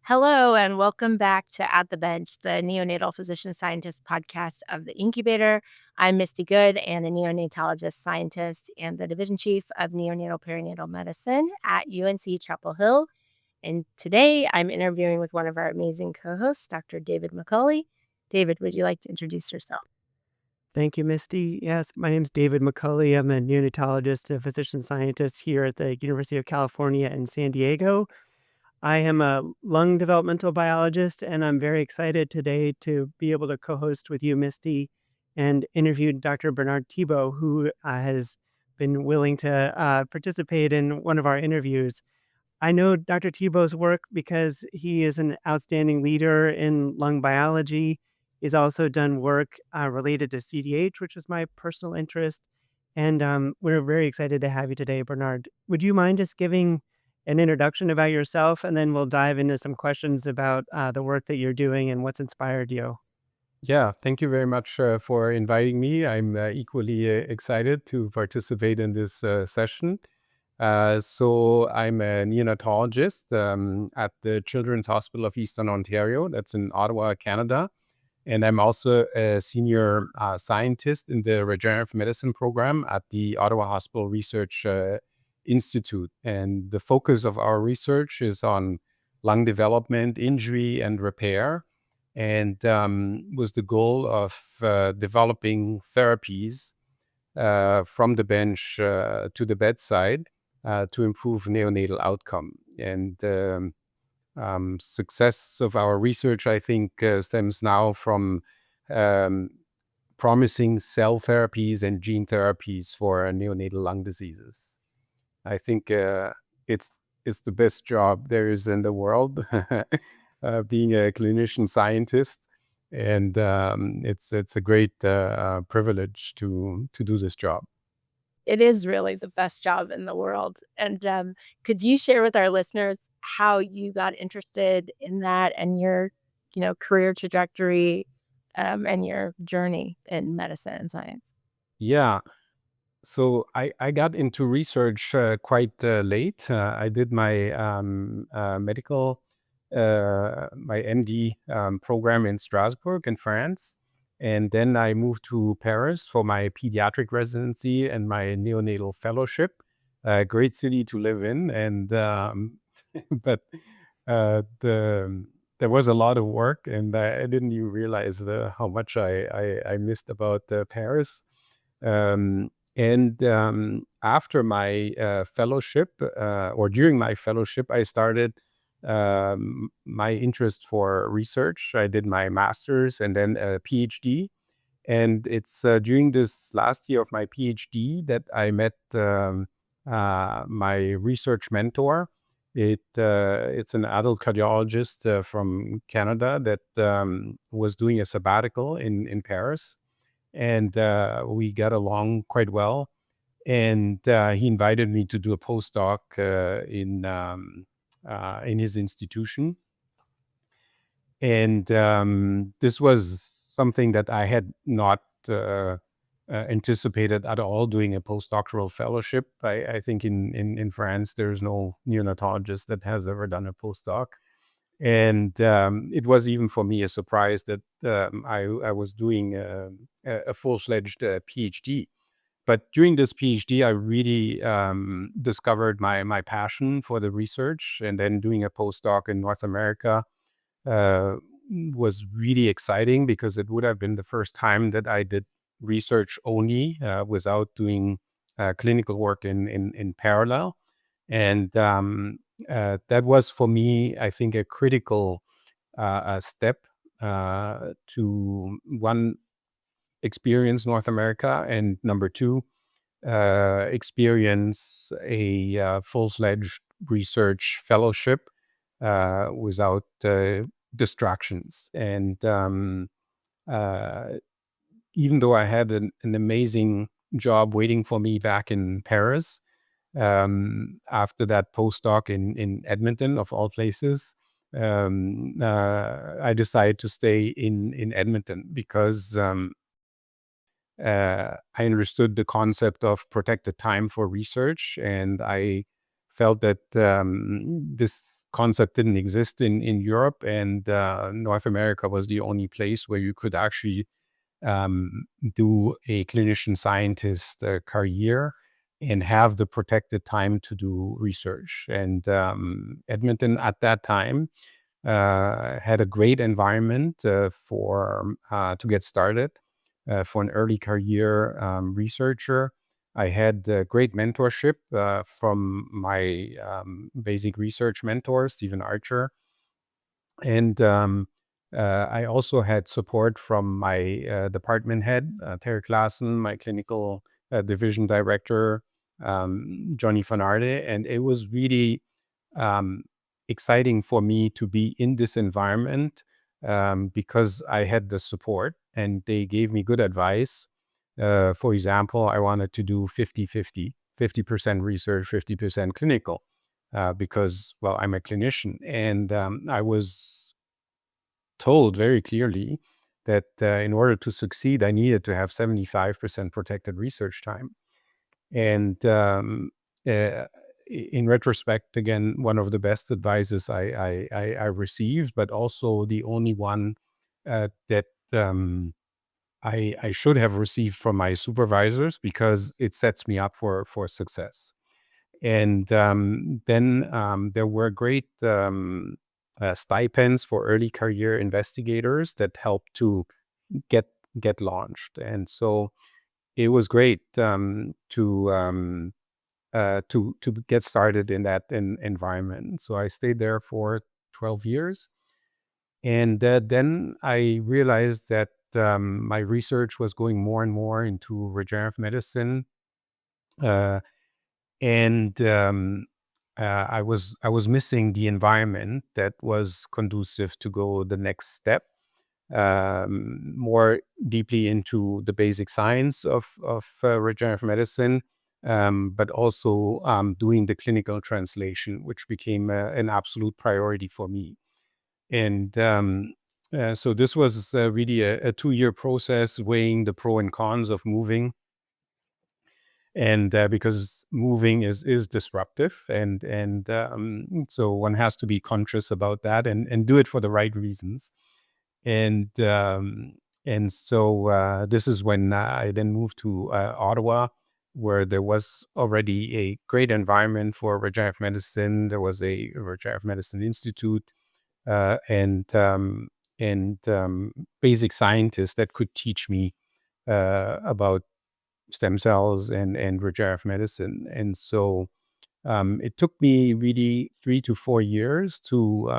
Hello, and welcome back to At the Bench, the neonatal physician scientist podcast of the incubator. I'm Misty Good, and a neonatologist scientist and the division chief of neonatal perinatal medicine at UNC Chapel Hill. And today I'm interviewing with one of our amazing co hosts, Dr. David McCulley. David, would you like to introduce yourself? Thank you, Misty. Yes, my name is David McCulley. I'm a neonatologist, a physician scientist here at the University of California in San Diego. I am a lung developmental biologist, and I'm very excited today to be able to co-host with you, Misty, and interview Dr. Bernard Thébaud, who has been willing to participate in one of our interviews. I know Dr. Tebow's work because he is an outstanding leader in lung biology. He's also done work related to CDH, which is my personal interest. And we're very excited to have you today, Bernard. Would you mind just giving an introduction about yourself, and then we'll dive into some questions about the work that you're doing and what's inspired you? Yeah, thank you very much for inviting me. I'm equally excited to participate in this session. So I'm a neonatologist at the Children's Hospital of Eastern Ontario. That's in Ottawa, Canada. And I'm also a senior scientist in the regenerative medicine program at the Ottawa Hospital Research Institute. And the focus of our research is on lung development, injury, and repair, and was the goal of developing therapies from the bench to the bedside to improve neonatal outcome. And success of our research, I think, stems now from promising cell therapies and gene therapies for neonatal lung diseases. I think it's the best job there is in the world, being a clinician scientist, and it's a great privilege to do this job. It is really the best job in the world. And could you share with our listeners how you got interested in that and your, career trajectory and your journey in medicine and science? Yeah. So I got into research quite late. I did my medical, my MD program in Strasbourg in France. And then I moved to Paris for my pediatric residency and my neonatal fellowship. A great city to live in. And but there was a lot of work, and I didn't even realize how much I missed about Paris. Um, and after my fellowship, or during my fellowship, I started my interest for research. I did my master's and then a PhD. And it's during this last year of my PhD that I met my research mentor. It's an adult cardiologist from Canada that was doing a sabbatical in Paris, and we got along quite well. And he invited me to do a postdoc in his institution. And this was something that I had not anticipated at all, doing a postdoctoral fellowship. I think in France, there's no neonatologist that has ever done a postdoc. And it was even for me a surprise that I was doing a full-fledged PhD. But during this PhD, I really discovered my passion for the research, and then doing a postdoc in North America was really exciting, because it would have been the first time that I did research only without doing clinical work in parallel. And that was for me, I think, a critical step to, one, experience North America, and number two, experience a full-fledged research fellowship without distractions. And even though I had an amazing job waiting for me back in Paris, after that postdoc in Edmonton, of all places, I decided to stay in Edmonton, because I understood the concept of protected time for research, and I felt that this concept didn't exist in Europe, and North America was the only place where you could actually do a clinician scientist career and have the protected time to do research. And Edmonton at that time had a great environment to get started for an early career researcher. I had great mentorship from my basic research mentor, Stephen Archer. And I also had support from my department head, Terry Klassen, my clinical division director, Johnny Fanarde. And it was really exciting for me to be in this environment because I had the support and they gave me good advice. For example, I wanted to do 50-50, 50% research, 50% clinical, because, well, I'm a clinician. And I was told very clearly that in order to succeed, I needed to have 75% protected research time. And in retrospect, again, one of the best advices I received, but also the only one that I should have received from my supervisors, because it sets me up for success. And then there were great stipends for early career investigators that helped to get launched. And so it was great to get started in that environment. So I stayed there for 12 years. And then I realized that my research was going more and more into regenerative medicine. And I was missing the environment that was conducive to go the next step, more deeply into the basic science of regenerative medicine, but also doing the clinical translation, which became an absolute priority for me. And so this was really a 2-year process, weighing the pro and cons of moving. And because moving is disruptive, and so one has to be conscious about that and do it for the right reasons. And so this is when I then moved to Ottawa, where there was already a great environment for regenerative medicine. There was a regenerative medicine institute and basic scientists that could teach me about stem cells and regenerative medicine. And so it took me really 3 to 4 years to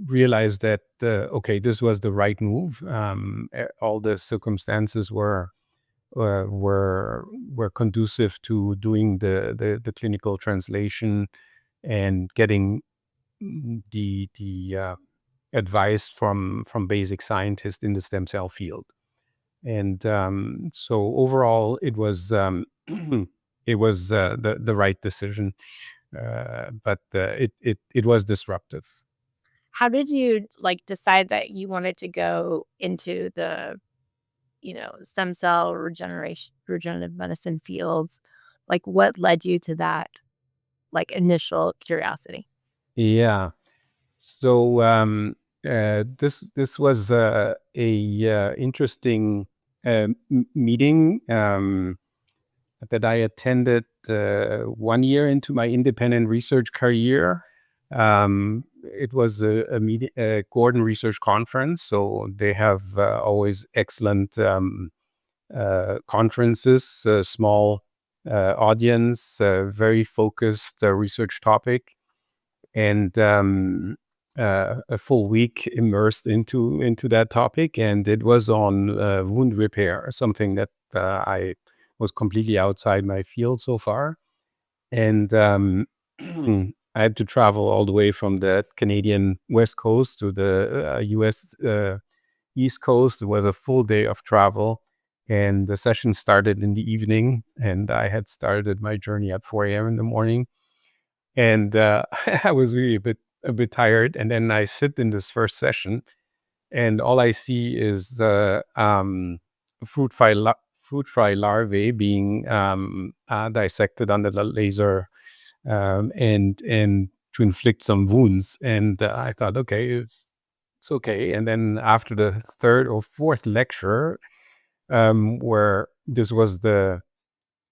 realize that, okay, this was the right move. All the circumstances were conducive to doing the clinical translation and getting the advice from basic scientists in the stem cell field. And so overall, it was it was the right decision, but it was disruptive. How did you decide that you wanted to go into the, stem cell regenerative medicine fields? What led you to that, initial curiosity? Yeah. So this was a interesting meeting that I attended 1 year into my independent research career. It was a meeting, a Gordon Research Conference. So they have always excellent conferences, small audience, very focused research topic, and a full week immersed into that topic. And it was on wound repair, something that I was completely outside my field so far. And I had to travel all the way from the Canadian West Coast to the US East Coast. It was a full day of travel. And the session started in the evening, and I had started my journey at 4 a.m. in the morning. And I was really a bit tired. And then I sit in this first session, and all I see is fruit fly fruit fly larvae being dissected under the laser, and to inflict some wounds. And I thought, okay, it's okay. And then after the third or fourth lecture, where this was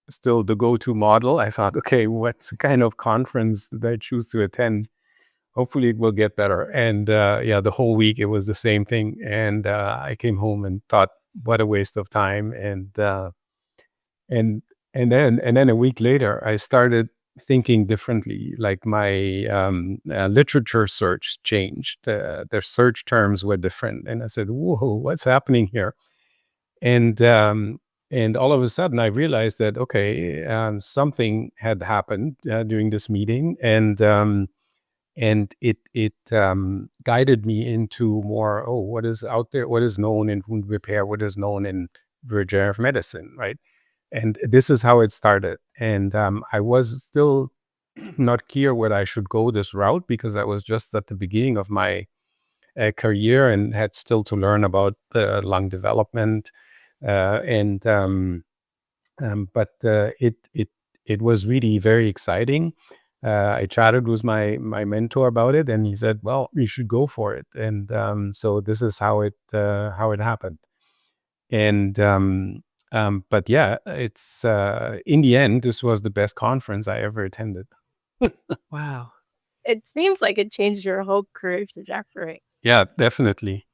still the go-to model, I thought, okay, what kind of conference did I choose to attend? Hopefully it will get better. And the whole week it was the same thing. And I came home and thought, what a waste of time. And then a week later, I started thinking differently. Like my literature search changed. Their search terms were different, and I said, "Whoa, what's happening here?" And all of a sudden, I realized that something had happened during this meeting, and it guided me into more, what is out there, what is known in wound repair, what is known in regenerative medicine, right? And this is how it started. And I was still not clear whether I should go this route, because I was just at the beginning of my career and had still to learn about lung development. But it was really very exciting. I chatted with my mentor about it, and he said, "Well, you should go for it." And so this is how it happened. And but yeah, it's in the end, this was the best conference I ever attended. Wow. It seems like it changed your whole career trajectory. Yeah, definitely.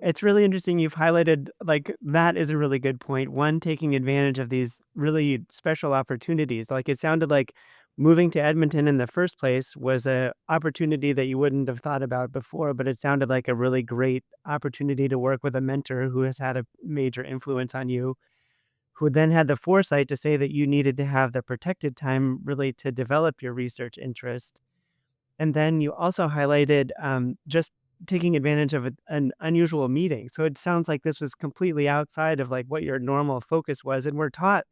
It's really interesting you've highlighted, like, that is a really good point. One, taking advantage of these really special opportunities. Like, it sounded like moving to Edmonton in the first place was a opportunity that you wouldn't have thought about before, but it sounded like a really great opportunity to work with a mentor who has had a major influence on you, who then had the foresight to say that you needed to have the protected time really to develop your research interest. And then you also highlighted, just taking advantage of an unusual meeting. So it sounds like this was completely outside of, like, what your normal focus was, and we're taught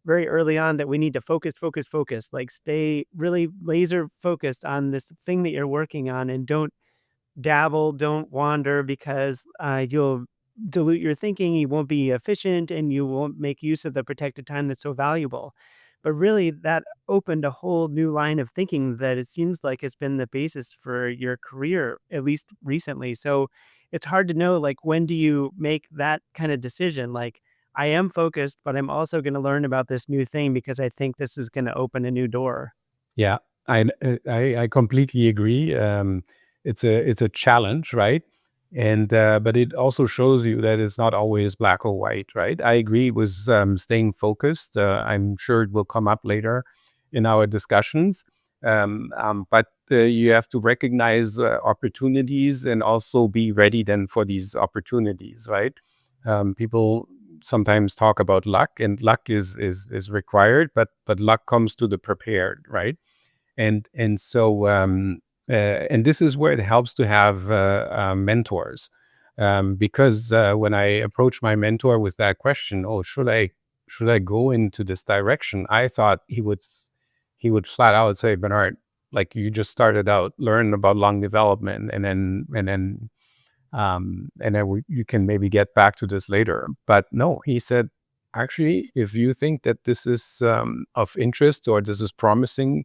very early on that we need to focus, focus, focus, like, stay really laser focused on this thing that you're working on, and don't dabble, don't wander, because you'll dilute your thinking, you won't be efficient, and you won't make use of the protected time that's so valuable. But really, that opened a whole new line of thinking that it seems like has been the basis for your career, at least recently. So it's hard to know, like, when do you make that kind of decision? Like, I am focused, but I'm also going to learn about this new thing because I think this is going to open a new door. Yeah, I completely agree. It's a challenge, right? And but it also shows you that it's not always black or white, right? I agree with staying focused. I'm sure it will come up later in our discussions. But you have to recognize opportunities and also be ready then for these opportunities, right? People sometimes talk about luck, and luck is required, but luck comes to the prepared, right? And so and this is where it helps to have mentors, because when I approached my mentor with that question, should I go into this direction, I thought he would flat out say, "Bernard, like, you just started out, learn about lung development, and then you can maybe get back to this later." But no, he said, "Actually, if you think that this is of interest or this is promising,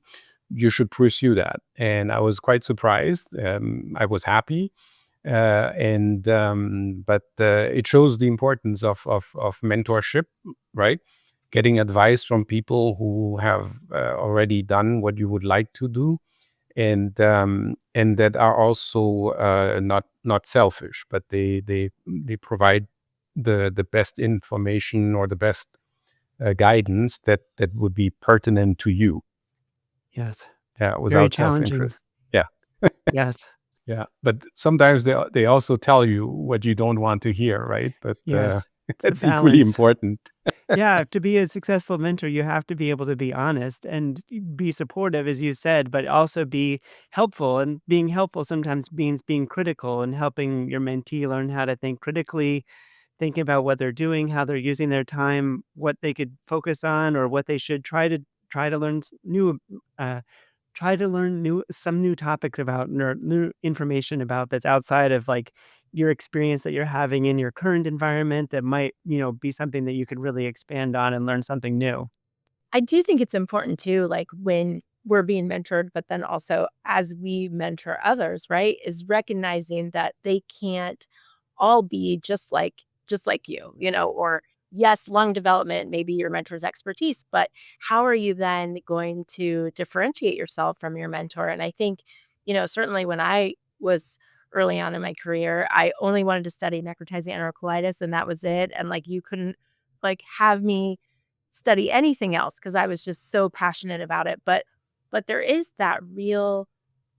you should pursue that." And I was quite surprised. I was happy. But it shows the importance of mentorship, right? Getting advice from people who have already done what you would like to do, and that are also not selfish, but they provide the best information or the best guidance that would be pertinent to you. Yes. Yeah, Very without challenging. self-interest. Yeah. Yes. Yeah, but sometimes they also tell you what you don't want to hear, right? But Yes. It's the it's equally balance. important. Yeah, to be a successful mentor, you have to be able to be honest and be supportive, as you said, but also be helpful. And being helpful sometimes means being critical and helping your mentee learn how to think critically, thinking about what they're doing, how they're using their time, what they could focus on, or what they should try to learn new try to learn some new topics about, or new information about, that's outside of, like, your experience that you're having in your current environment that might, be something that you could really expand on and learn something new? I do think it's important too, like when we're being mentored, but then also as we mentor others, right? Is recognizing that they can't all be just like you, or yes, lung development, maybe your mentor's expertise, but how are you then going to differentiate yourself from your mentor? And I think, certainly when I was early on in my career, I only wanted to study necrotizing enterocolitis and that was it. And like you couldn't like have me study anything else because I was just so passionate about it. But there is that real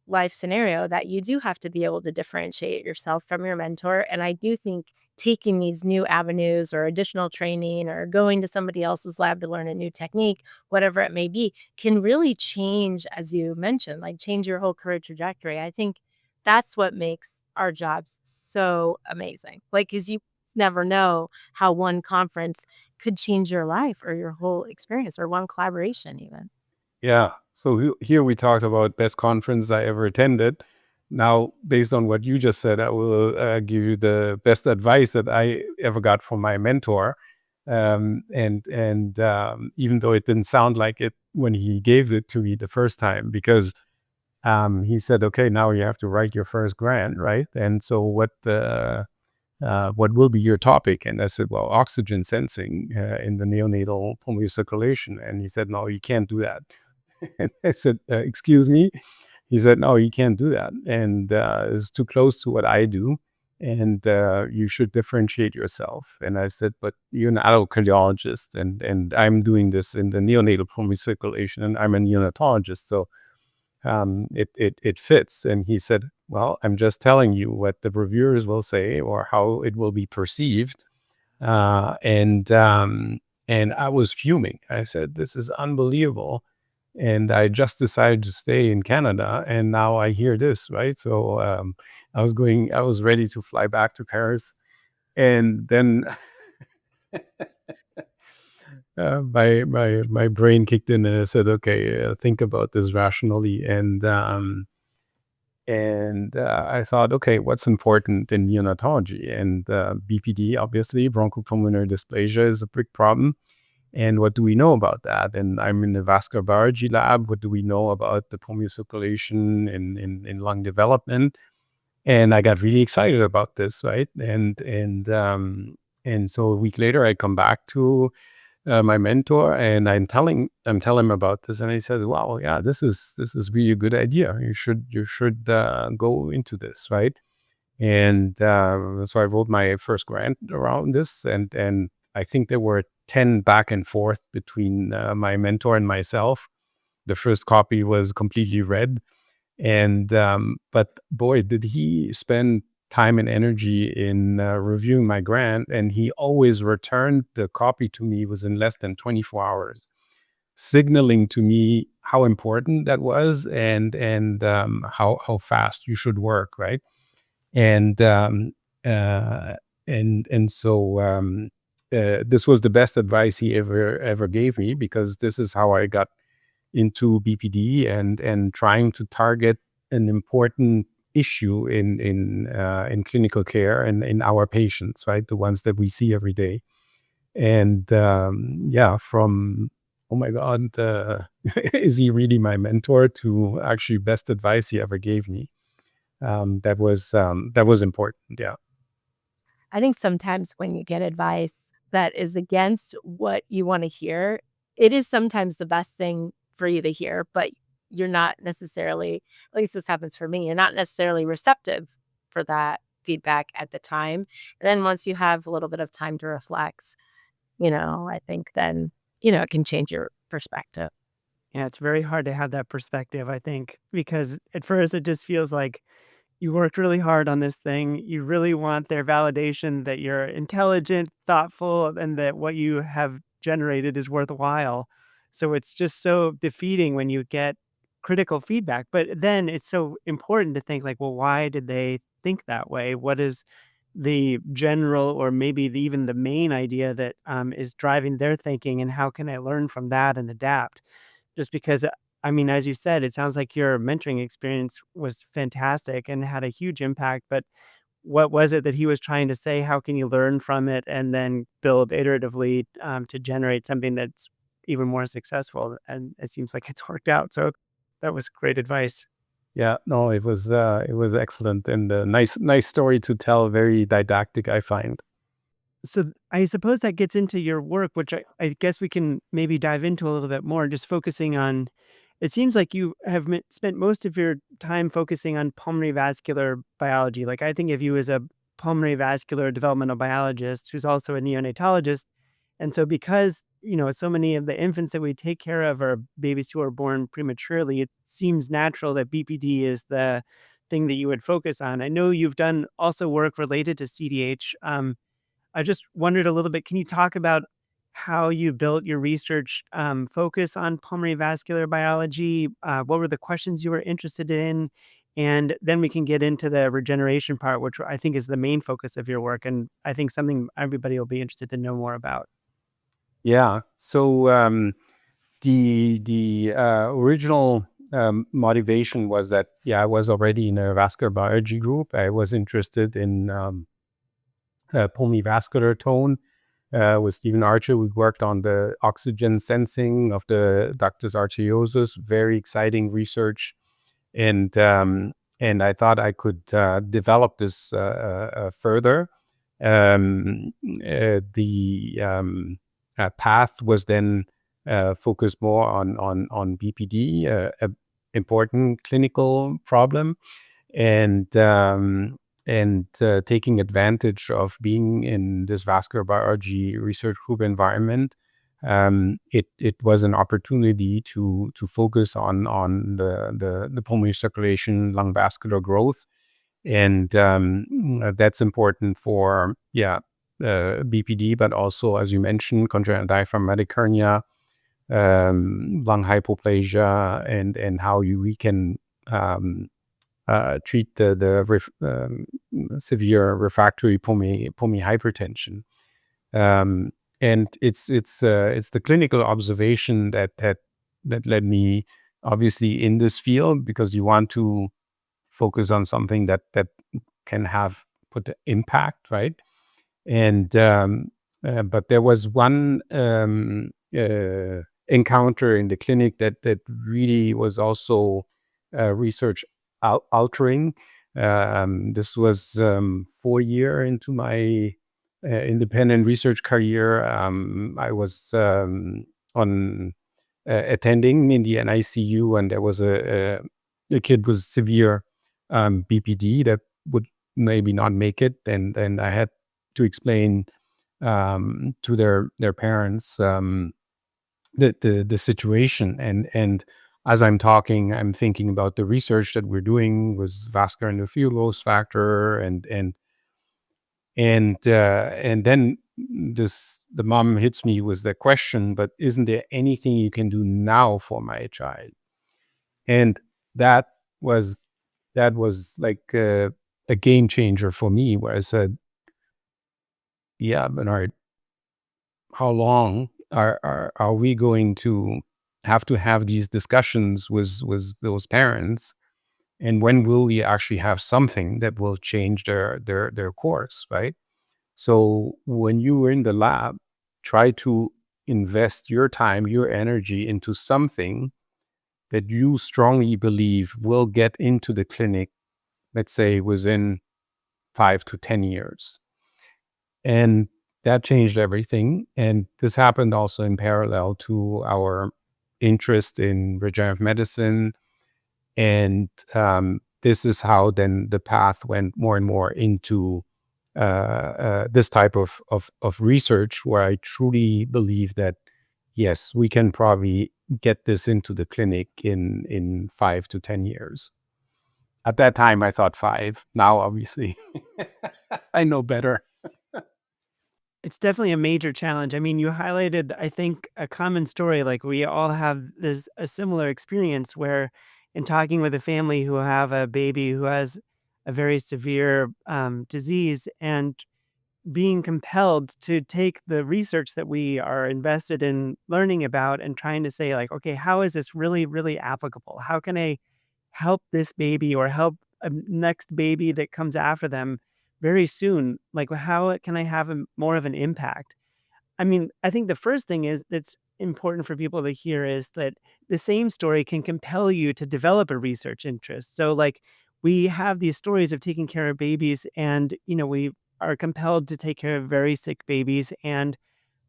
life scenario that you do have to be able to differentiate yourself from your mentor. And I do think taking these new avenues or additional training or going to somebody else's lab to learn a new technique, whatever it may be, can really change, as you mentioned, like change your whole career trajectory. I think that's what makes our jobs so amazing. Like, because you never know how one conference could change your life or your whole experience or one collaboration, even. Yeah. So here we talked about best conference I ever attended. Now, based on what you just said, I will give you the best advice that I ever got from my mentor. And even though it didn't sound like it when he gave it to me the first time, because he said, "Okay, now you have to write your first grant, right? And so what will be your topic?" And I said, "Well, oxygen sensing in the neonatal pulmonary circulation." And he said, "No, you can't do that." And I said, "Excuse me?" He said, "No, you can't do that. And it's too close to what I do. And you should differentiate yourself." And I said, "But you're an adult cardiologist, and I'm doing this in the neonatal pulmonary circulation, and I'm a neonatologist. So it fits." And he said, "Well, I'm just telling you what the reviewers will say or how it will be perceived." Uh, and um, and I was fuming. I said, "This is unbelievable." And I just decided to stay in Canada, and now I hear this, right? So I was ready to fly back to Paris, and then my brain kicked in, and I said, "Okay, think about this rationally." And I thought, okay, what's important in neonatology? And BPD, obviously, bronchopulmonary dysplasia, is a big problem. And what do we know about that? And I'm in the vascular biology lab. What do we know about the pulmonary circulation in lung development? And I got really excited about this, right? And so a week later, I come back to my mentor, and I'm telling him about this, and he says, "Wow, yeah, this is really a good idea. You should go into this, right?" And so I wrote my first grant around this, and I think there were 10 back and forth between my mentor and myself. The first copy was completely read, and but boy, did he spend time and energy in reviewing my grant, and he always returned the copy to me within less than 24 hours, signaling to me how important that was, and how fast you should work, right? And uh, and so this was the best advice he ever gave me, because this is how I got into BPD and trying to target an important issue in clinical care and in our patients, right? The ones that we see every day. And yeah, from oh my God, is he really my mentor, to actually best advice he ever gave me. That was important. Yeah. I think sometimes when you get advice that is against what you wanna hear, it is sometimes the best thing for you to hear, but you're not necessarily, at least this happens for me, you're not necessarily receptive for that feedback at the time. And then once you have a little bit of time to reflect, I think then, it can change your perspective. Yeah, it's very hard to have that perspective, I think, because at first it just feels like you worked really hard on this thing. You really want their validation that you're intelligent, thoughtful, and that what you have generated is worthwhile. So it's just so defeating when you get critical feedback. But then it's so important to think like, well, why did they think that way? What is the general or maybe even the main idea that is driving their thinking, and how can I learn from that and adapt? Just because, I mean, as you said, it sounds like your mentoring experience was fantastic and had a huge impact, but what was it that he was trying to say? How can you learn from it and then build iteratively to generate something that's even more successful? And it seems like it's worked out. So that was great advice. Yeah, no, it was excellent and a nice story to tell, very didactic, I find. So I suppose that gets into your work, which I guess we can maybe dive into a little bit more, just focusing on, it seems like you have spent most of your time focusing on pulmonary vascular biology. Like I think of you as a pulmonary vascular developmental biologist who's also a neonatologist. And so because, so many of the infants that we take care of are babies who are born prematurely, it seems natural that BPD is the thing that you would focus on. I know you've done also work related to CDH. I just wondered a little bit, can you talk about how you built your research focus on pulmonary vascular biology? What were the questions you were interested in? And then we can get into the regeneration part, which I think is the main focus of your work. And I think something everybody will be interested to know more about. Yeah. So the original motivation was that, yeah, I was already in a vascular biology group. I was interested in pulmonary vascular tone. With Stephen Archer, we worked on the oxygen sensing of the ductus arteriosus. Very exciting research, and I thought I could develop this further. The path was then focused more on BPD, a important clinical problem, and taking advantage of being in this vascular biology research group environment. It was an opportunity to focus on the pulmonary circulation, lung vascular growth, and that's important for BPD, but also, as you mentioned, congenital diaphragmatic hernia, lung hypoplasia, and how we can treat the severe refractory pulmonary hypertension. And it's the clinical observation that led me obviously in this field, because you want to focus on something that can have put the impact, right? And but there was one encounter in the clinic that really was also research altering. This was 4 year into my independent research career. I was on attending in the NICU, and there was a kid with severe BPD that would maybe not make it, and I had to explain to their parents the situation, and as I'm talking, I'm thinking about the research that we're doing with vascular endothelial factor, and then the mom hits me with the question, but isn't there anything you can do now for my child? And that was like a game changer for me, where I said, yeah, Bernard, how long are we going to have these discussions with those parents, and when will we actually have something that will change their course, right? So when you are in the lab, try to invest your time, your energy into something that you strongly believe will get into the clinic, let's say within 5 to 10 years. And that changed everything. And this happened also in parallel to our interest in regenerative medicine. And this is how then the path went more and more into this type of research, where I truly believe that, yes, we can probably get this into the clinic in 5 to 10 years. At that time, I thought 5. Now, obviously, I know better. It's definitely a major challenge. I mean, you highlighted, I think, a common story. Like we all have a similar experience where, in talking with a family who have a baby who has a very severe disease, and being compelled to take the research that we are invested in learning about and trying to say, like, okay, how is this really, really applicable? How can I help this baby or help a next baby that comes after them very soon, like how can I have more of an impact? I mean, I think the first thing is that's important for people to hear is that the same story can compel you to develop a research interest. So, like, we have these stories of taking care of babies, and we are compelled to take care of very sick babies. And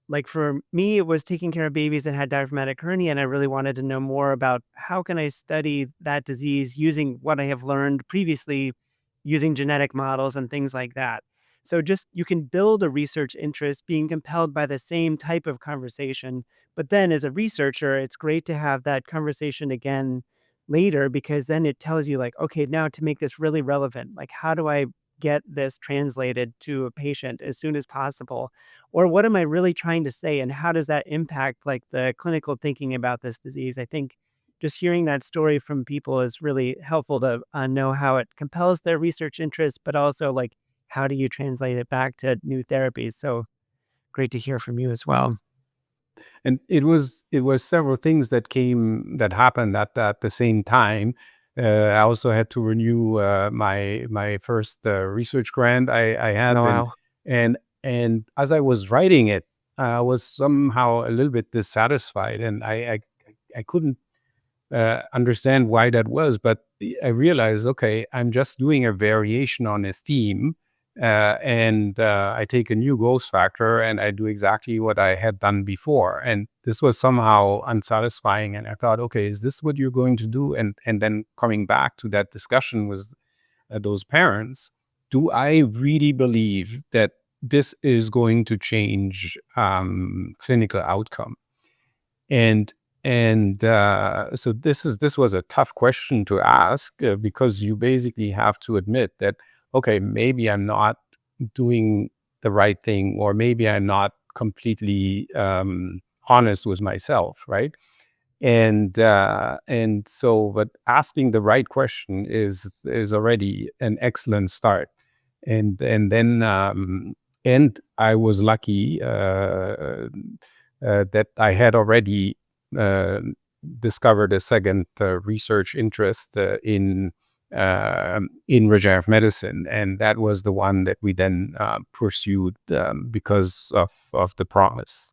like for me, it was taking care of babies that had diaphragmatic hernia, and I really wanted to know more about how can I study that disease using what I have learned previously, using genetic models and things like that. So just you can build a research interest being compelled by the same type of conversation. But then as a researcher, it's great to have that conversation again later because then it tells you like, okay, now to make this really relevant, like how do I get this translated to a patient as soon as possible? Or what am I really trying to say, and how does that impact, like, the clinical thinking about this disease? I think just hearing that story from people is really helpful to, know how it compels their research interest, but also, like, how do you translate it back to new therapies? So, great to hear from you as well. And it was several things that happened at the same time. I also had to renew my first research grant I Oh, had, and wow. and and as I was writing it, I was somehow a little bit dissatisfied, and I couldn't understand why that was. But I realized, okay, I'm just doing a variation on a theme, and I take a new growth factor and I do exactly what I had done before. And this was somehow unsatisfying. And I thought, okay, is this what you're going to do? And then coming back to that discussion with those parents, do I really believe that this is going to change clinical outcome? And so this was a tough question to ask, because you basically have to admit that, okay, maybe I'm not doing the right thing, or maybe I'm not completely honest with myself, right? And so, but asking the right question is already an excellent start. And then and I was lucky that I had already uh, discovered a second research interest in regenerative medicine, and that was the one that we then pursued because of the promise.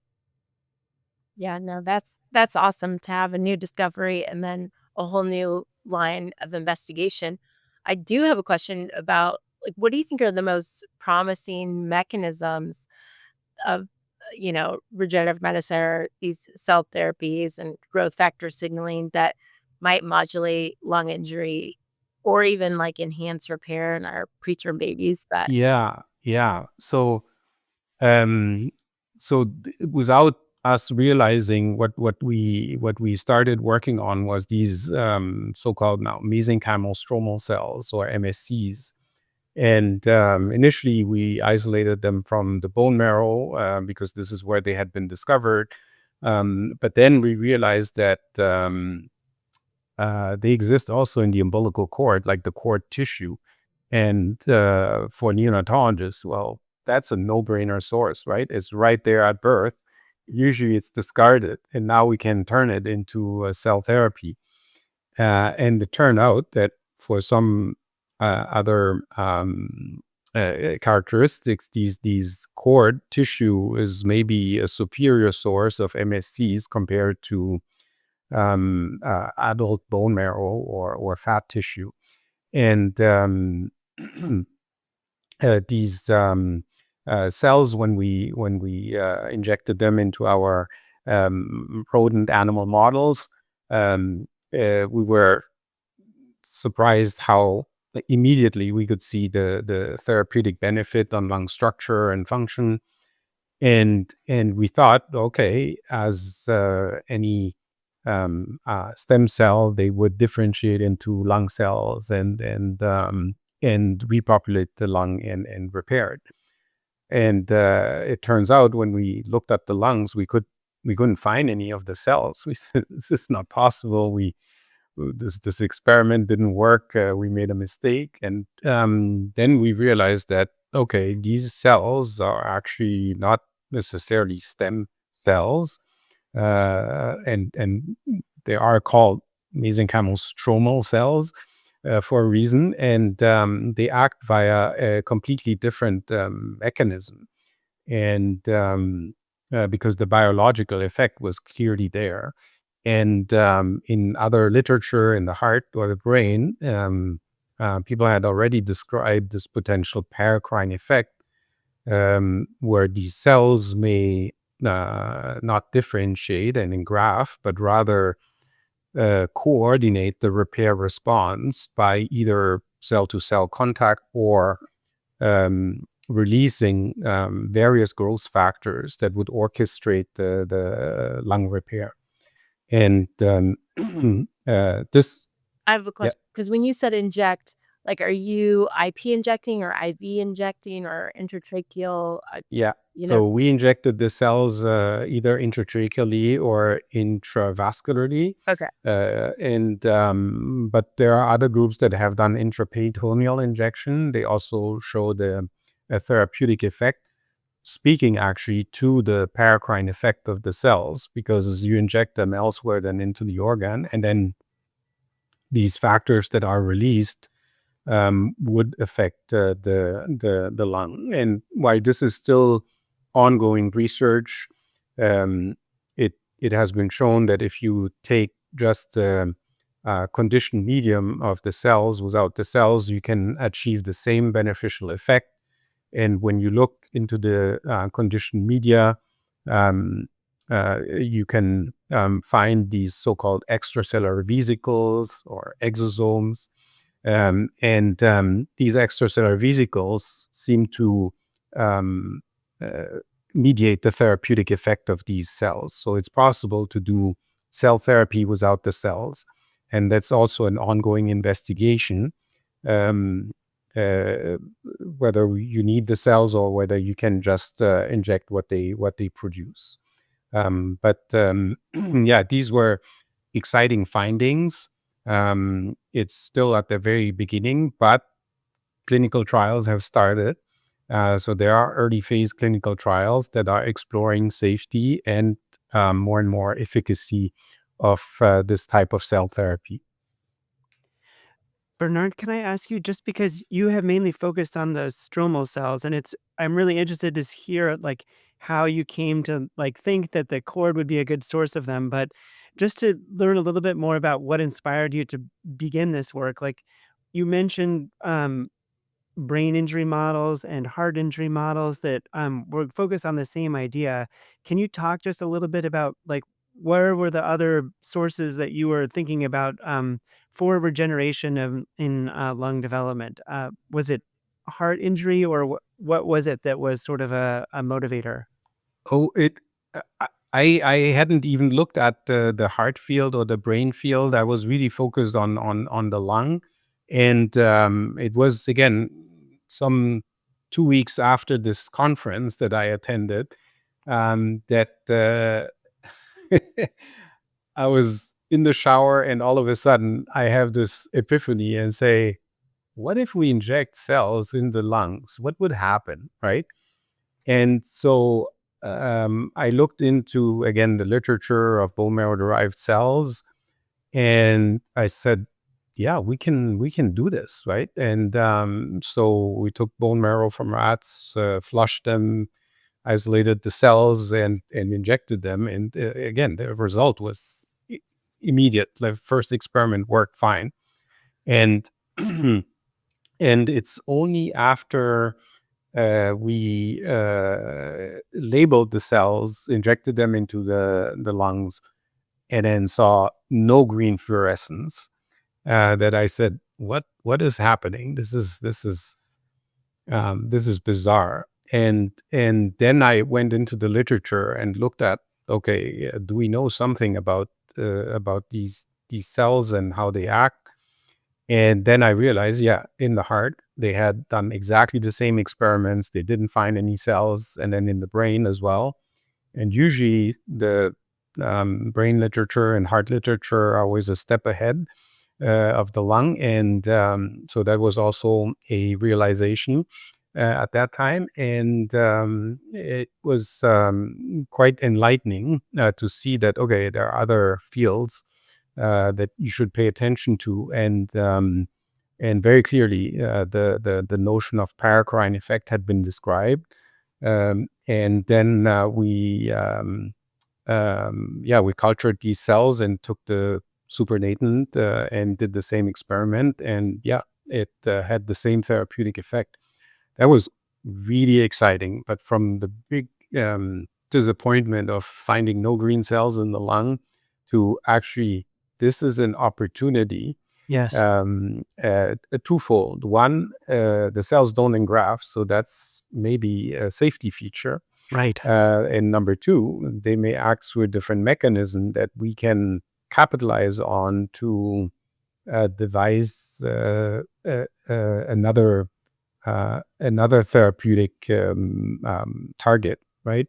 Yeah, no, that's awesome to have a new discovery and then a whole new line of investigation. I do have a question about like what do you think are the most promising mechanisms of regenerative medicine or these cell therapies and growth factor signaling that might modulate lung injury or even like enhance repair in our preterm babies that Yeah, yeah. Um, without us realizing, what we started working on was these so-called now mesenchymal stromal cells, or MSCs. And initially, we isolated them from the bone marrow because this is where they had been discovered. But then we realized that they exist also in the umbilical cord, like the cord tissue. And for neonatologists, well, that's a no-brainer source, right? It's right there at birth. Usually it's discarded, and now we can turn it into cell therapy. And it turned out that for some other characteristics, these cord tissue is maybe a superior source of MSCs compared to adult bone marrow or fat tissue. And these cells, when we injected them into our rodent animal models, we were surprised how immediately we could see the therapeutic benefit on lung structure and function. And we thought, okay, as any stem cell, they would differentiate into lung cells and repopulate the lung and repair it. And it turns out when we looked at the lungs, we couldn't find any of the cells. We said, this is not possible. This experiment didn't work. We made a mistake. And then we realized that, okay, these cells are actually not necessarily stem cells, and they are called mesenchymal stromal cells. for a reason, and they act via a completely different mechanism. And because the biological effect was clearly there. And in other literature, in the heart or the brain, people had already described this potential paracrine effect, where these cells may not differentiate and engraft, but rather coordinate the repair response by either cell-to-cell contact or releasing various growth factors that would orchestrate the lung repair. And this, I have a yeah, question, because when you said inject, like, are you IP injecting or IV injecting or intratracheal? yeah. You know, So we injected the cells either intratracheally or intravascularly. okay. But there are other groups that have done intraperitoneal injection. They also show a therapeutic effect, speaking actually to the paracrine effect of the cells, because you inject them elsewhere than into the organ, and then these factors that are released would affect the lung. And while this is still ongoing research, it has been shown that if you take just conditioned medium of the cells without the cells, you can achieve the same beneficial effect. And when you look into the conditioned media, you can find these so-called extracellular vesicles or exosomes. And these extracellular vesicles seem to um, uh, mediate the therapeutic effect of these cells. So it's possible to do cell therapy without the cells. And that's also an ongoing investigation, um, uh, whether you need the cells or whether you can just inject what they produce. But yeah, these were exciting findings. It's still at the very beginning, but clinical trials have started. So there are early phase clinical trials that are exploring safety and more and more efficacy of this type of cell therapy. Bernard, can I ask you, just because you have mainly focused on the stromal cells, and I'm really interested to hear like how you came to like think that the cord would be a good source of them, but just to learn a little bit more about what inspired you to begin this work. Like you mentioned brain injury models and heart injury models that were focused on the same idea. Can you talk just a little bit about like where were the other sources that you were thinking about for regeneration in lung development? Was it heart injury, or what was it that was sort of a motivator? Oh, I hadn't even looked at the heart field or the brain field. I was really focused on the lung, and it was again some 2 weeks after this conference that I attended that I was in the shower, and all of a sudden I have this epiphany and say, "What if we inject cells in the lungs? What would happen?" Right? And so I looked into, again, the literature of bone marrow derived cells, and I said, yeah, we can do this, right? And so we took bone marrow from rats, flushed them, isolated the cells, and injected them. And again, the result was immediate. The first experiment worked fine. And and it's only after we labeled the cells, injected them into the lungs, and then saw no green fluorescence, that I said, "What is happening? This is bizarre." And then I went into the literature and looked at, okay, do we know something about these cells and how they act? And then I realized, yeah, in the heart, they had done exactly the same experiments. They didn't find any cells, and then in the brain as well. And usually the brain literature and heart literature are always a step ahead of the lung. And so that was also a realization at that time. And it was quite enlightening to see that, okay, there are other fields that you should pay attention to. And And very clearly, the notion of paracrine effect had been described. And then we cultured these cells and took the supernatant and did the same experiment. And it had the same therapeutic effect. That was really exciting. But from the big disappointment of finding no green cells in the lung to actually, this is an opportunity. Yes. A twofold. One, the cells don't engraft, so that's maybe a safety feature. Right. And number two, they may act through a different mechanism that we can capitalize on to devise another therapeutic target, right?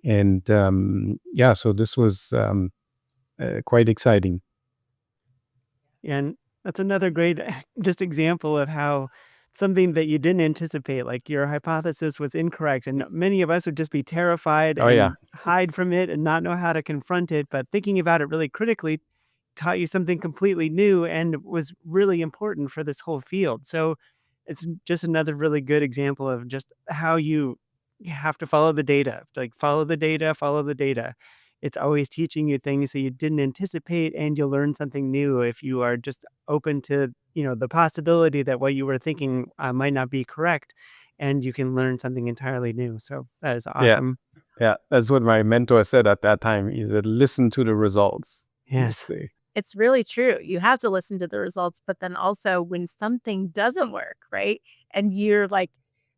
And so this was quite exciting. And that's another great just example of how something that you didn't anticipate, like your hypothesis was incorrect. And many of us would just be terrified and hide from it and not know how to confront it. But thinking about it really critically taught you something completely new and was really important for this whole field. So it's just another really good example of just how you have to follow the data, like follow the data, follow the data. It's always teaching you things that you didn't anticipate, and you'll learn something new if you are just open to, the possibility that what you were thinking might not be correct, and you can learn something entirely new. So that is awesome. Yeah, that's what my mentor said at that time. He said, listen to the results. Yes. It's really true. You have to listen to the results, but then also when something doesn't work, right? And you're like,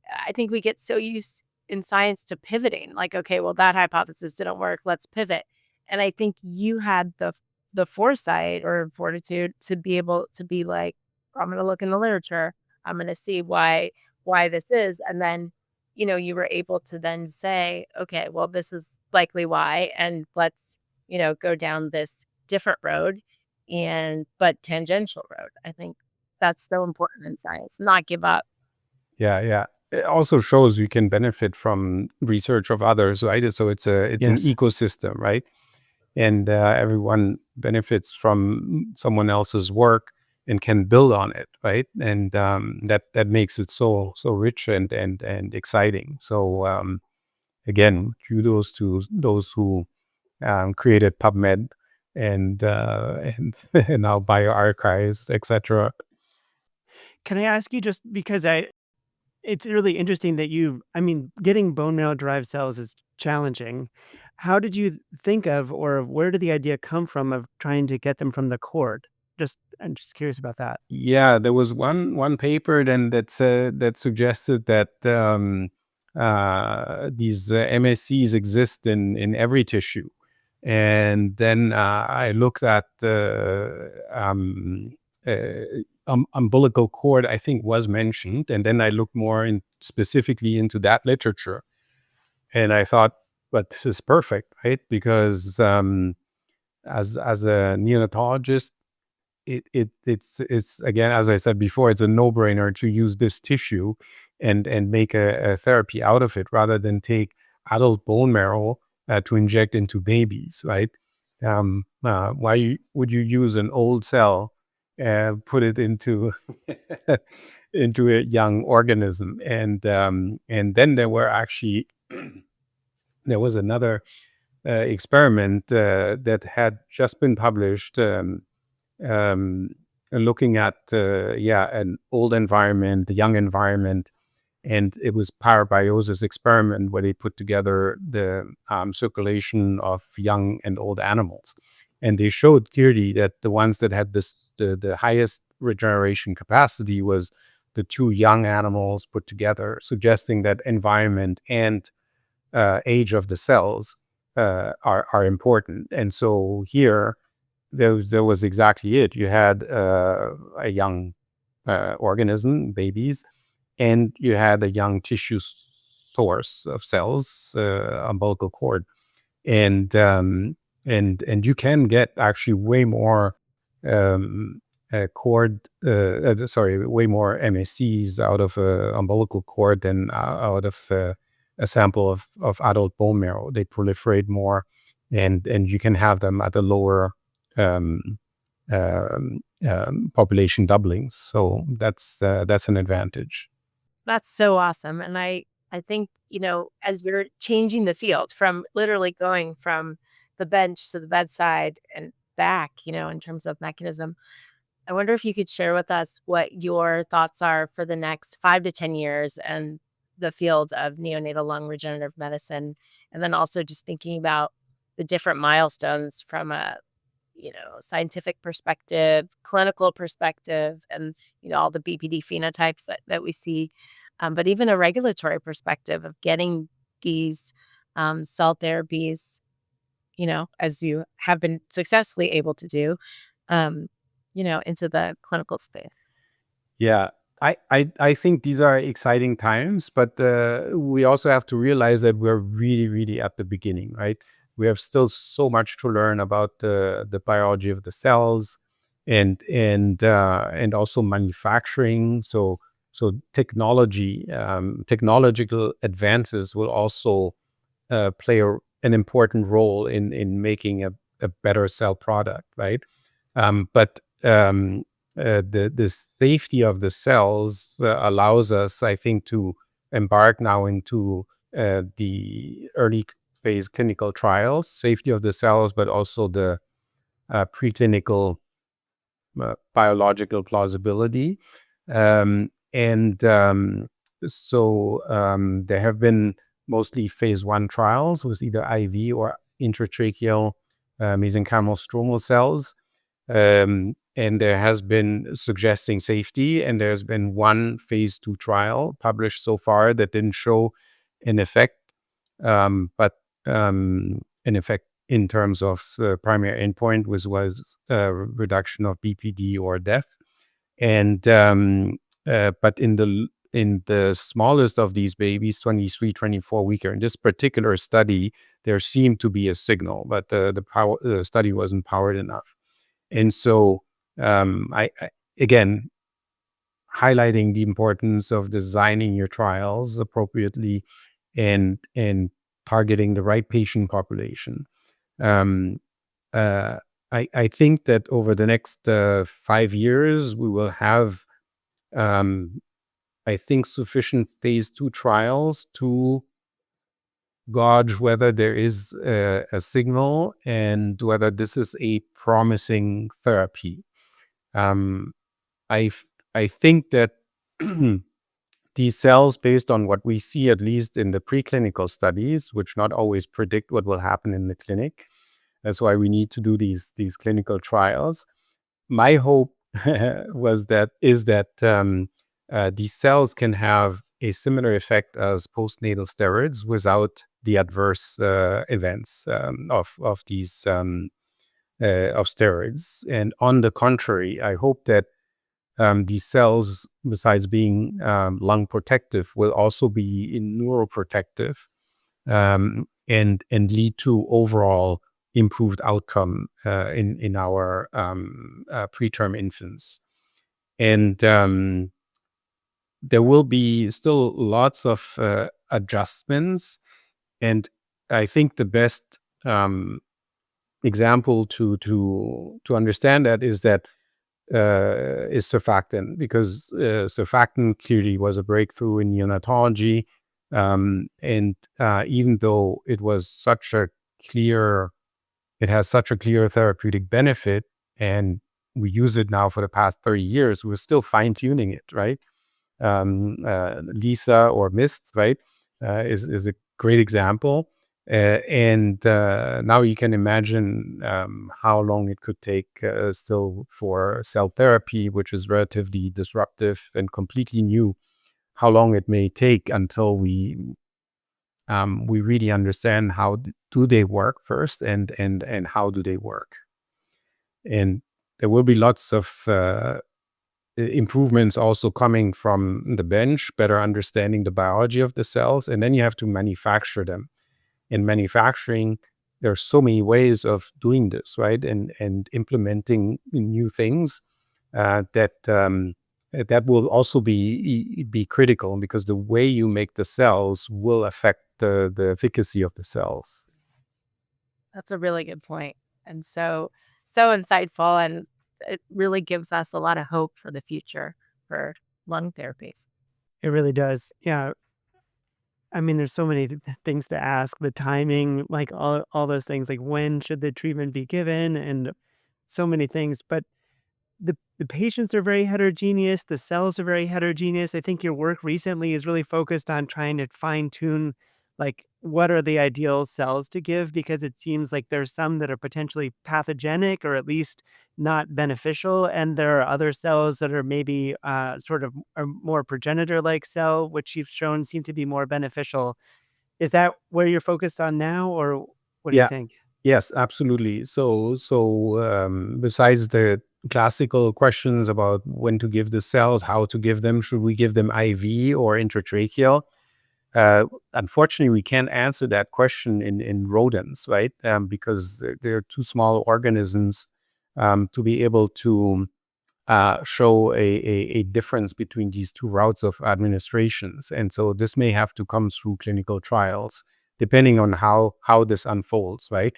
I think we get so used in science to pivoting, like, okay, well, that hypothesis didn't work, let's pivot. And I think you had the foresight or fortitude to be able to be like, I'm going to look in the literature, I'm going to see why this is, and then you were able to then say, okay, well, this is likely why, and let's go down this different road but tangential road. I think that's so important in science, not give up. Yeah. It also shows you can benefit from research of others, right? So it's an ecosystem, right? And everyone benefits from someone else's work and can build on it, right? And that makes it so rich and exciting. So again, kudos to those who created PubMed and now bioarchives, etc. Can I ask you, just because it's really interesting that getting bone marrow derived cells is challenging. How did you think of, or where did the idea come from of trying to get them from the cord? I'm just curious about that. Yeah, there was one paper then that suggested that these MSCs exist in every tissue, and then I looked at the umbilical cord. I think was mentioned, and then I looked more specifically into that literature, and I thought, but this is perfect, right? Because as a neonatologist, it's again, as I said before, it's a no-brainer to use this tissue and make a therapy out of it rather than take adult bone marrow to inject into babies, right? Why would you use an old cell and put it into into a young organism? And then there were actually there was another experiment that had just been published. Um, Looking at an old environment, the young environment, and it was parabiosis experiment where they put together the circulation of young and old animals, and they showed clearly that the ones that had the highest regeneration capacity was the two young animals put together, suggesting that environment and age of the cells are important. And so here there was exactly it. You had a young organism, babies, and you had a young tissue source of cells, umbilical cord, and you can get actually way more way more MSCs out of a umbilical cord than out of a sample of adult bone marrow. They proliferate more, and you can have them at a lower population doubling. So that's an advantage. That's so awesome. And I think, as you're changing the field from literally going from the bench to the bedside and back, in terms of mechanism, I wonder if you could share with us what your thoughts are for the next 5 to 10 years and the fields of neonatal lung regenerative medicine. And then also just thinking about the different milestones from a scientific perspective, clinical perspective, and, all the BPD phenotypes that we see, but even a regulatory perspective of getting these cell therapies, as you have been successfully able to do, um, into the clinical space. Yeah, I think these are exciting times, but we also have to realize that we're really, really at the beginning, right? We have still so much to learn about the biology of the cells and also manufacturing. So technological advances will also play an important role in making a better cell product, right? But the safety of the cells allows us, I think, to embark now into the early phase clinical trials, safety of the cells, but also the preclinical biological plausibility. So there have been mostly phase 1 trials with either IV or intratracheal mesenchymal stromal cells. And there has been suggesting safety, and there's been one phase 2 trial published so far that didn't show an effect, but an effect in terms of the primary endpoint was reduction of BPD or death. And but in the smallest of these babies, 23, 24 weeker, in this particular study, there seemed to be a signal, but the study wasn't powered enough. And so I again, highlighting the importance of designing your trials appropriately and targeting the right patient population. I think that over the next 5 years, we will have, I think, sufficient phase 2 trials to gauge whether there is a signal and whether this is a promising therapy. I think that these cells, based on what we see, at least in the preclinical studies, which not always predict what will happen in the clinic. That's why we need to do these clinical trials. My hope is that these cells can have a similar effect as postnatal steroids without the adverse events of these of steroids. And on the contrary, I hope that these cells, besides being lung protective, will also be neuroprotective and lead to overall improved outcome in our preterm infants. And there will be still lots of adjustments. And I think the best example to understand that is surfactant, because surfactant clearly was a breakthrough in neonatology. And even though it has such a clear therapeutic benefit, and we use it now for the past 30 years, we're still fine-tuning it, right? Lisa or Mist, right, is a great example. And now you can imagine how long it could take still for cell therapy, which is relatively disruptive and completely new, how long it may take until we really understand how do they work first and how do they work. And there will be lots of improvements also coming from the bench, better understanding the biology of the cells, and then you have to manufacture them. In manufacturing, there are so many ways of doing this, right? And implementing new things that will also be critical, because the way you make the cells will affect the efficacy of the cells. That's a really good point. And so insightful. And it really gives us a lot of hope for the future for lung therapies. It really does. Yeah. I mean, there's so many things to ask, the timing, like all those things, like when should the treatment be given and so many things. But the patients are very heterogeneous, the cells are very heterogeneous. I think your work recently is really focused on trying to fine tune, like, what are the ideal cells to give, because it seems like there's some that are potentially pathogenic or at least not beneficial, and there are other cells that are maybe sort of a more progenitor-like cell, which you've shown seem to be more beneficial. Is that where you're focused on now, or what do you Yeah. think? Yes, absolutely. So, besides the classical questions about when to give the cells, how to give them, should we give them IV or intratracheal? Unfortunately, we can't answer that question in rodents, right? Because they're too small organisms to be able to show a difference between these two routes of administrations. And so this may have to come through clinical trials, depending on how this unfolds, right?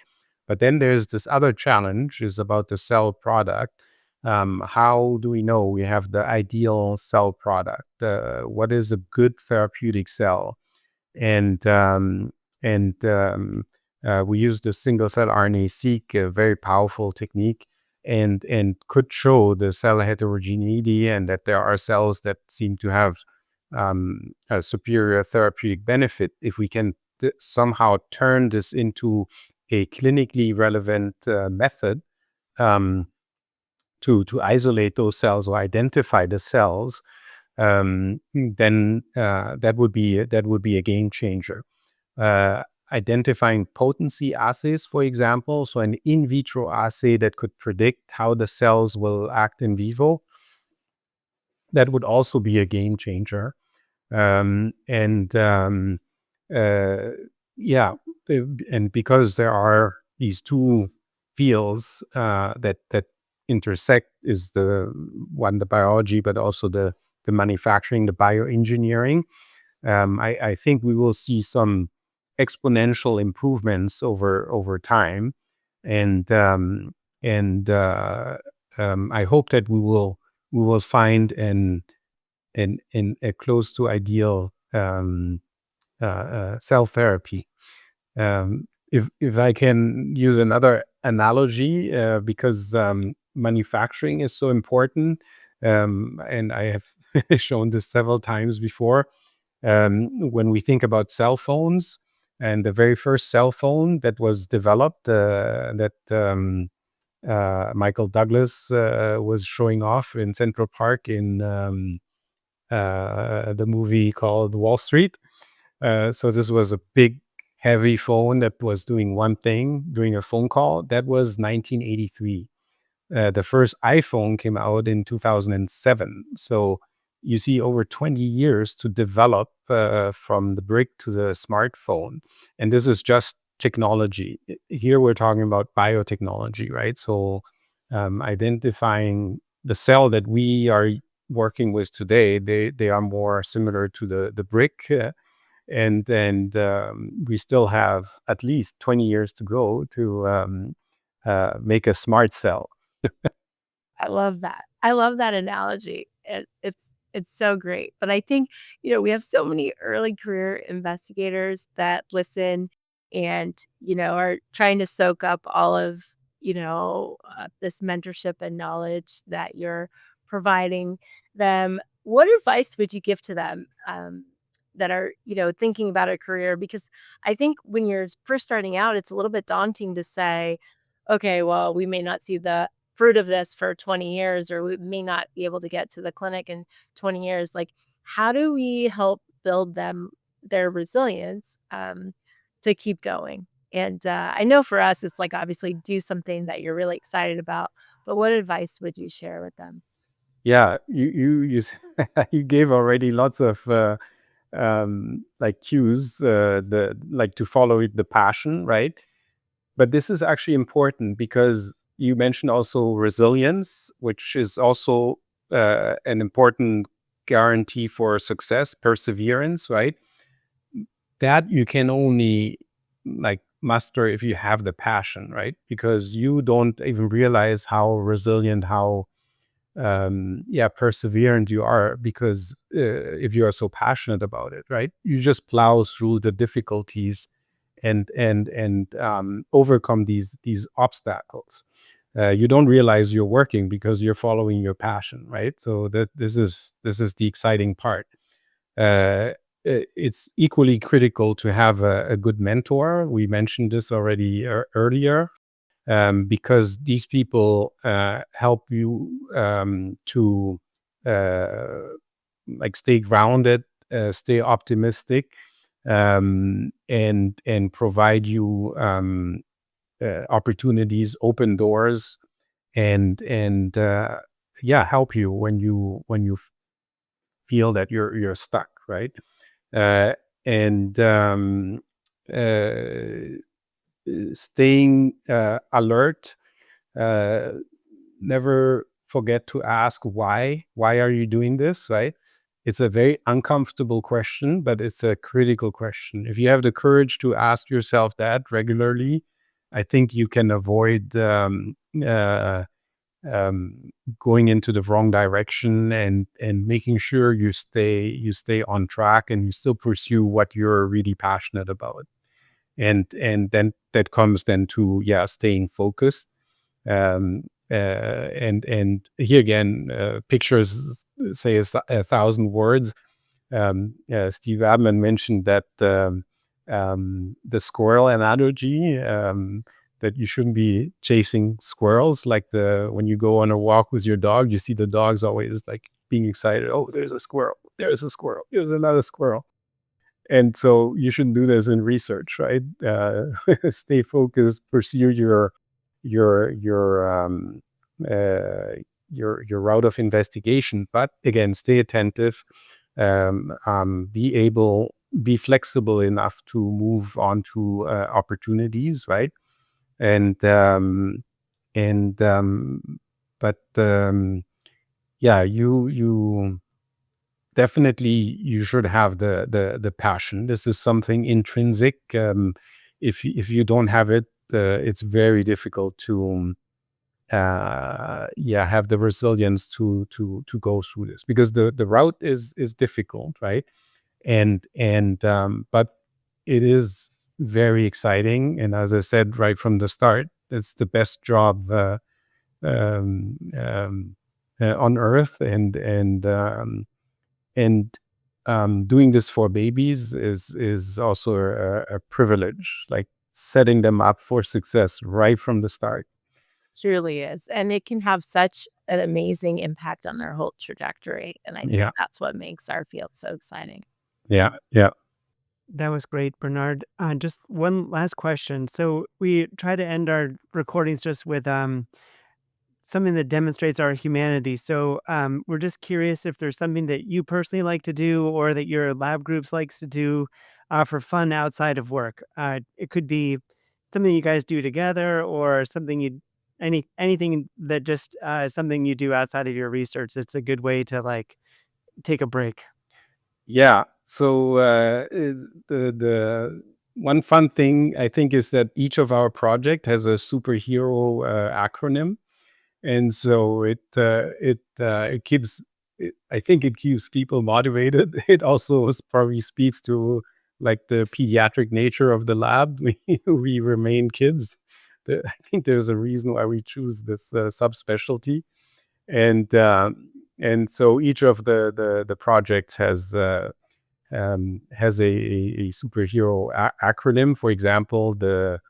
But then there's this other challenge is about the cell product. How do we know we have the ideal cell product? What is a good therapeutic cell? And and we use the single cell RNA-seq, a very powerful technique, and could show the cell heterogeneity and that there are cells that seem to have a superior therapeutic benefit if we can somehow turn this into a clinically relevant method um, to isolate those cells or identify the cells. Then that would be a game changer. Identifying potency assays, for example, so an in vitro assay that could predict how the cells will act in vivo, that would also be a game changer. And uh, yeah, and because there are these two fields that intersect, is the one, the biology, but also the manufacturing, the bioengineering. I think we will see some exponential improvements over time, and I hope that we will find an a close to ideal cell therapy. If I can use another analogy, because manufacturing is so important, and I have shown this several times before. When we think about cell phones, and the very first cell phone that was developed, that Michael Douglas was showing off in Central Park in the movie called Wall Street. So this was a big, heavy phone that was doing one thing, doing a phone call. That was 1983. The first iPhone came out in 2007. So you see, over 20 years to develop from the brick to the smartphone. And this is just technology. Here we're talking about biotechnology, right? So identifying the cell that we are working with today, they are more similar to the brick. And we still have at least 20 years to go to make a smart cell. I love that. I love that analogy. It's so great. But I think, we have so many early career investigators that listen and, are trying to soak up all of, this mentorship and knowledge that you're providing them. What advice would you give to them that are, thinking about a career? Because I think when you're first starting out, it's a little bit daunting to say, okay, well, we may not see the fruit of this for 20 years, or we may not be able to get to the clinic in 20 years. Like, how do we help build their resilience to keep going? And I know for us, it's like, obviously do something that you're really excited about, but what advice would you share with them? Yeah, you gave already lots of like cues, the like to follow the passion, right? But this is actually important because you mentioned also resilience, which is also an important guarantee for success, perseverance, right? That you can only like muster if you have the passion, right? Because you don't even realize how resilient, how perseverant you are, because if you are so passionate about it, right? You just plow through the difficulties and overcome these obstacles. You don't realize you're working because you're following your passion, right? So this is the exciting part. It's equally critical to have a good mentor. We mentioned this already earlier, because these people help you to like stay grounded, stay optimistic, and provide you opportunities, open doors, and help you when you feel that you're stuck, right? And Staying alert. Never forget to ask why. Why are you doing this, right? It's a very uncomfortable question, but it's a critical question. If you have the courage to ask yourself that regularly, I think you can avoid going into the wrong direction, and making sure you stay on track and you still pursue what you're really passionate about. And then that comes then to staying focused. And here again, pictures say a thousand words. Steve Abman mentioned that the squirrel analogy, that you shouldn't be chasing squirrels. Like when you go on a walk with your dog, you see the dogs always like being excited. Oh, there's a squirrel. There's a squirrel. There's another squirrel. And so you shouldn't do this in research, right? Stay focused, pursue your route of investigation, but again, stay attentive, be flexible enough to move on to opportunities, right? And and but you definitely you should have the passion. This is something intrinsic. If you don't have it, it's very difficult to have the resilience to go through this, because the route is difficult, right? And but it is very exciting, and as I said right from the start, it's the best job um, um, on earth. And doing this for babies is also a privilege, like setting them up for success right from the start. Truly is, and it can have such an amazing impact on their whole trajectory, and I think Yeah, that's what makes our field so exciting. yeah, yeah. That was great, Bernard. Just one last question. So we try to end our recordings just with something that demonstrates our humanity. So we're just curious if there's something that you personally like to do, or that your lab groups likes to do for fun outside of work. It could be something you guys do together, or something anything that just is something you do outside of your research. It's a good way to like take a break. Yeah. So the one fun thing I think is that each of our project has a superhero acronym, and so it keeps. I think it keeps people motivated. It also probably speaks to like the pediatric nature of the lab. We remain kids. I think there's a reason why we choose this subspecialty, and so each of the projects has a superhero acronym. For example, the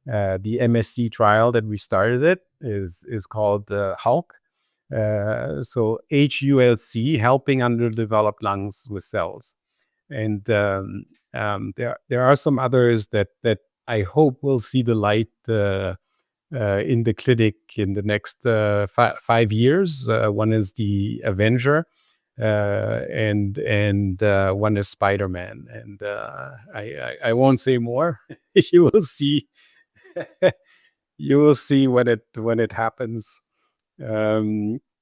MSc trial that we started is called HULC. So HULC, helping underdeveloped lungs with cells. And there are some others that I hope will see the light in the clinic in the next 5 years. One is the Avenger, and one is Spider-Man, and I won't say more. You will see. You will see when it happens.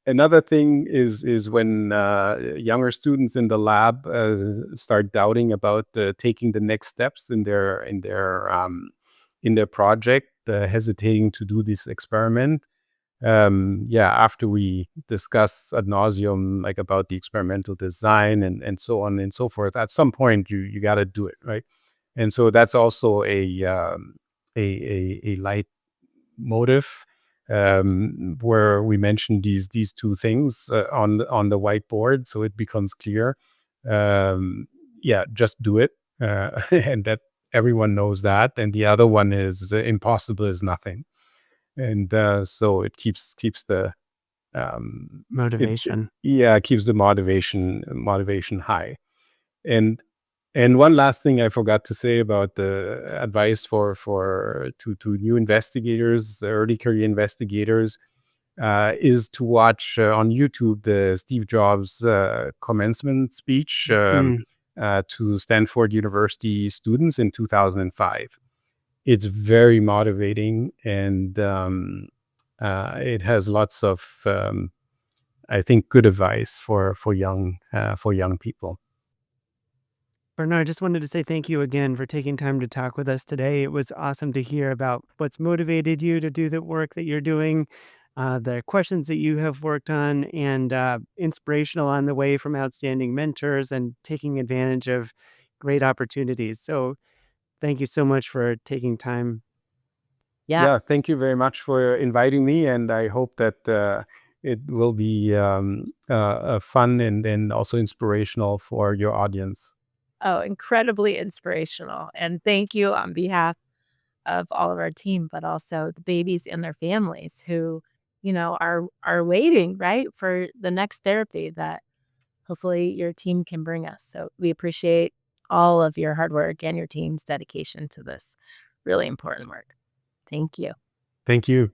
Another thing is when younger students in the lab start doubting about taking the next steps in their in their project, hesitating to do this experiment. After we discuss ad nauseum, like about the experimental design and so on and so forth, at some point you got to do it, right? And so that's also a light motive, where we mention these two things on the whiteboard, so it becomes clear. Just do it, and that everyone knows that. And the other one is impossible is nothing, and so it keeps the Motivation. keeps the motivation high. And one last thing I forgot to say about the advice to new investigators, early career investigators, is to watch on YouTube the Steve Jobs commencement speech to Stanford University students in 2005. It's very motivating, and it has lots of, I think, good advice for young people. Bernard, I just wanted to say thank you again for taking time to talk with us today. It was awesome to hear about what's motivated you to do the work that you're doing, the questions that you have worked on, and inspirational on the way from outstanding mentors and taking advantage of great opportunities. So thank you so much for taking time. Yeah. Thank you very much for inviting me, and I hope that it will be fun and also inspirational for your audience. Oh, incredibly inspirational. And thank you on behalf of all of our team, but also the babies and their families who, are waiting, right, for the next therapy that hopefully your team can bring us. So we appreciate all of your hard work and your team's dedication to this really important work. Thank you. Thank you.